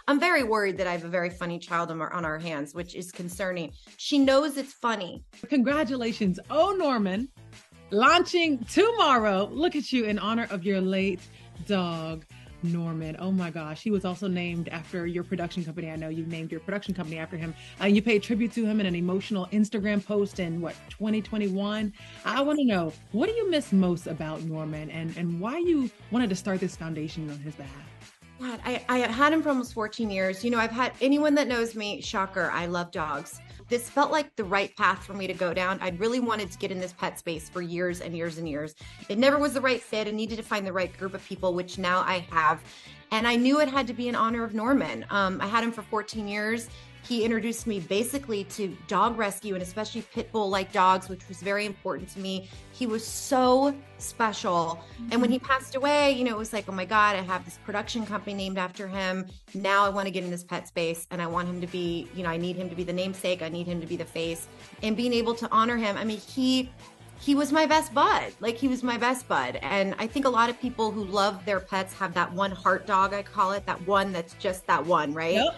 I'm very worried that I have a very funny child on our hands, which is concerning. She knows it's funny. Congratulations. Oh, Norman, launching tomorrow. Look at you in honor of your late dog, Norman. Oh my gosh. He was also named after your production company. I know you named your production company after him. You paid tribute to him in an emotional Instagram post in 2021. I want to know, what do you miss most about Norman and why you wanted to start this foundation on his behalf? God, I had him for almost 14 years. I've had anyone that knows me, shocker, I love dogs. This felt like the right path for me to go down. I'd really wanted to get in this pet space for years and years and years. It never was the right fit. I needed to find the right group of people, which now I have. And I knew it had to be in honor of Norman. I had him for 14 years. He introduced me basically to dog rescue and especially pit bull-like dogs, which was very important to me. He was so special. And when he passed away, it was like, oh my God, I have this production company named after him. Now I want to get in this pet space and I want him to be, I need him to be the namesake. I need him to be the face, and being able to honor him. I mean, he was my best bud. Like, he was my best bud. And I think a lot of people who love their pets have that one heart dog, I call it, that one that's just that one, right? Yep.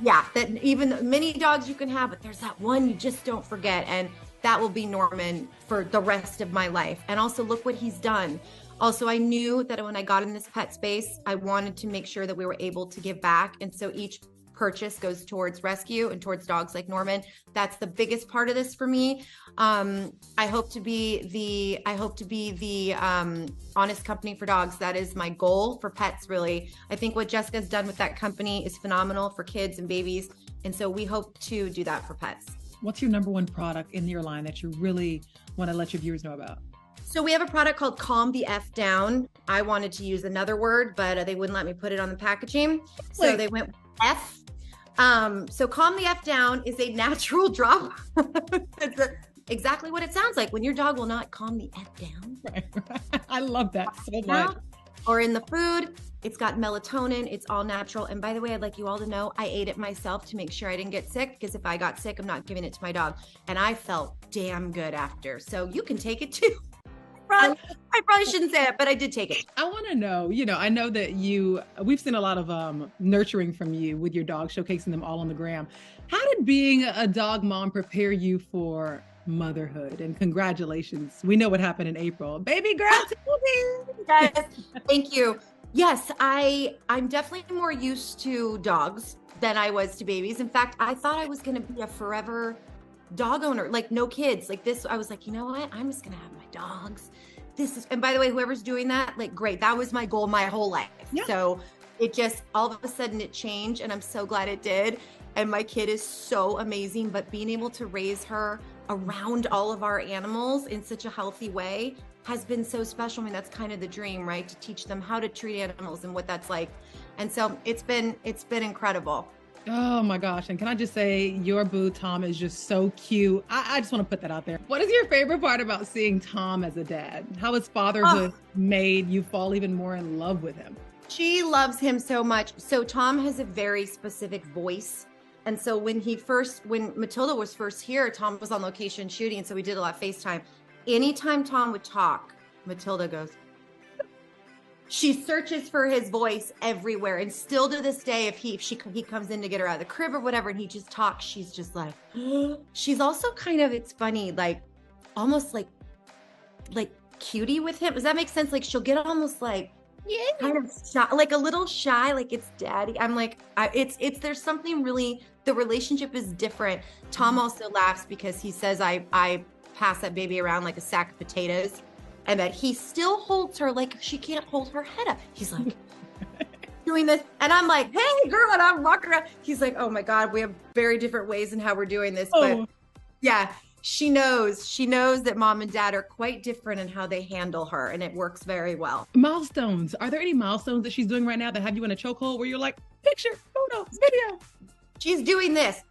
Yeah, that even many dogs you can have, but there's that one you just don't forget. And that will be Norman for the rest of my life. And also, look what he's done. Also, I knew that when I got in this pet space, I wanted to make sure that we were able to give back. And so each purchase goes towards rescue and towards dogs like Norman. That's the biggest part of this for me. I hope to be the honest company for dogs. That is my goal for pets, really. I think what Jessica's done with that company is phenomenal for kids and babies. And so we hope to do that for pets. What's your number one product in your line that you really want to let your viewers know about? So we have a product called Calm the F Down. I wanted to use another word, but they wouldn't let me put it on the packaging. So they went F. So Calm the F Down is a natural drop. It's exactly what it sounds like when your dog will not calm the F down. Right. I love that so much. Or in the food, it's got melatonin. It's all natural. And by the way, I'd like you all to know, I ate it myself to make sure I didn't get sick, because if I got sick, I'm not giving it to my dog. And I felt damn good after. So you can take it too. I probably shouldn't say it, but I did take it. I want to know, I know that we've seen a lot of nurturing from you with your dog, showcasing them all on the gram. How did being a dog mom prepare you for motherhood? And congratulations. We know what happened in April. Baby girl. Yes, thank you. Yes, I'm definitely more used to dogs than I was to babies. In fact, I thought I was going to be a forever dog owner, like no kids, like this. I was like, you know what? I'm just going to have my dogs. And by the way, whoever's doing that, like, great. That was my goal my whole life. Yeah. So it just, all of a sudden it changed, and I'm so glad it did. And my kid is so amazing, but being able to raise her around all of our animals in such a healthy way has been so special. I mean, that's kind of the dream, right? To teach them how to treat animals and what that's like. And so it's been incredible. Oh my gosh. And can I just say, your boo, Tom, is just so cute. I just want to put that out there. What is your favorite part about seeing Tom as a dad? How has fatherhood made you fall even more in love with him? She loves him so much. So Tom has a very specific voice. And so when Matilda was first here, Tom was on location shooting. So we did a lot of FaceTime. Anytime Tom would talk, Matilda goes, she searches for his voice everywhere. And still to this day, if he comes in to get her out of the crib or whatever, and he just talks, she's just like, she's also kind of, it's funny, like almost like cutie with him. Does that make sense? Like she'll get almost like, yeah, kind of shy, like a little shy, like it's daddy. I'm like, there's something really, the relationship is different. Tom also laughs because he says I pass that baby around like a sack of potatoes, and that he still holds her like she can't hold her head up. He's like doing this, and I'm like, hey girl, and I'm walking around. He's like, oh my God, we have very different ways in how we're doing this. But yeah, she knows that mom and dad are quite different in how they handle her, and it works very well. Milestones. Are there any milestones that she's doing right now that have you in a chokehold where you're like, picture, photo, video? She's doing this.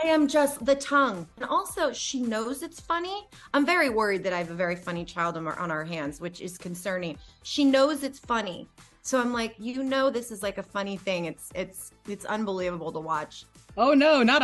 I am just the tongue. And also, she knows it's funny. I'm very worried that I have a very funny child on our hands, which is concerning. She knows it's funny. So I'm like, this is like a funny thing. It's unbelievable to watch. Oh no, not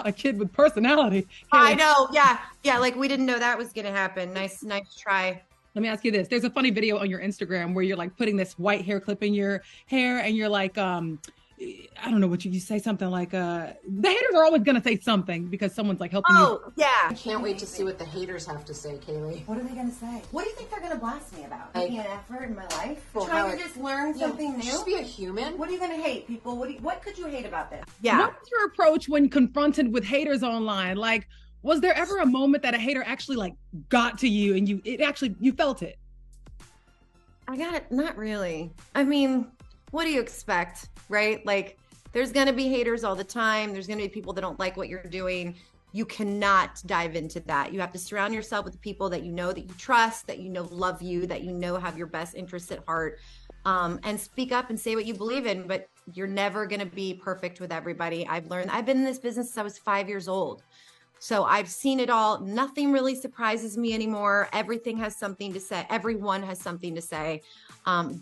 a kid with personality. I know. Yeah. Like we didn't know that was going to happen. Nice try. Let me ask you this. There's a funny video on your Instagram where you're like putting this white hair clip in your hair and you're like, I don't know what you say something like, the haters are always going to say something because someone's like helping you. Oh, yeah. I can't wait to see what the haters have to say, Kaley. What are they going to say? What do you think they're going to blast me about? Like, Making an effort in my life? Well, Trying to just learn something new? Just be a human. What are you going to hate, people? What could you hate about this? Yeah. What was your approach when confronted with haters online? Like, was there ever a moment that a hater actually like got to you and you felt it? I got it. Not really. I mean, what do you expect, right? Like, there's going to be haters all the time. There's going to be people that don't like what you're doing. You cannot dive into that. You have to surround yourself with people that you know, that you trust, that you know love you, that you know have your best interests at heart, and speak up and say what you believe in. But you're never going to be perfect with everybody. I've been in this business since I was 5 years old. So I've seen it all. Nothing really surprises me anymore. Everything has something to say. Everyone has something to say.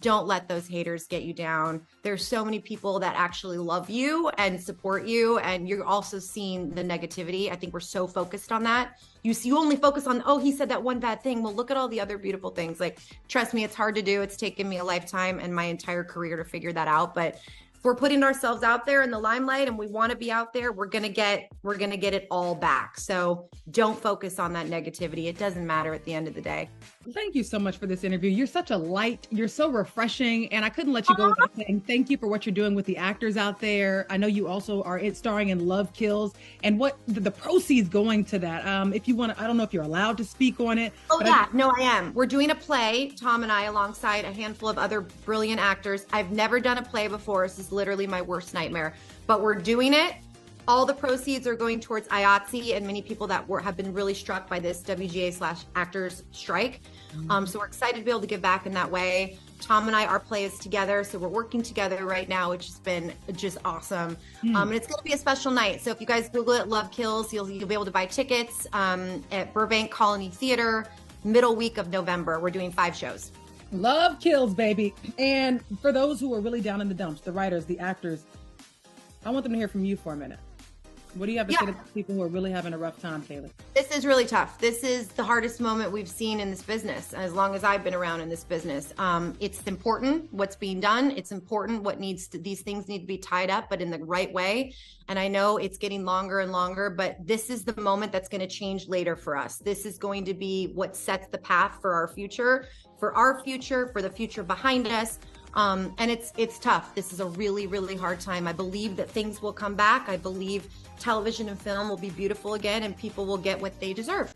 Don't let those haters get you down. There's so many people that actually love you and support you. And you're also seeing the negativity. I think we're so focused on that. You only focus on, oh, he said that one bad thing. Well, look at all the other beautiful things. Like, trust me, it's hard to do. It's taken me a lifetime and my entire career to figure that out. But if we're putting ourselves out there in the limelight and we want to be out there, we're going to get it all back. So don't focus on that negativity. It doesn't matter at the end of the day. Thank you so much for this interview. You're such a light, you're so refreshing. And I couldn't let you go without saying thank you for what you're doing with the actors out there. I know you also are starring in Love Kills and what the proceeds going to that. If you want to, I don't know if you're allowed to speak on it. Oh yeah, no, I am. We're doing a play, Tom and I, alongside a handful of other brilliant actors. I've never done a play before. This is literally my worst nightmare, but we're doing it. All the proceeds are going towards IATSE and many people that have been really struck by this WGA/actors strike. So we're excited to be able to give back in that way. Tom and I, our play is together. So we're working together right now, which has been just awesome. And it's going to be a special night. So if you guys Google it, Love Kills, you'll be able to buy tickets at Burbank Colony Theater, middle week of November. We're doing 5 shows. Love Kills, baby. And for those who are really down in the dumps, the writers, the actors, I want them to hear from you for a minute. What do you have to say to people who are really having a rough time, Kaley? This is really tough. This is the hardest moment we've seen in this business, as long as I've been around in this business. It's important what's being done. It's important these things need to be tied up, but in the right way. And I know it's getting longer and longer, but this is the moment that's going to change later for us. This is going to be what sets the path for our future, for the future behind us. And it's tough. This is a really, really hard time. I believe that things will come back. I believe television and film will be beautiful again and people will get what they deserve.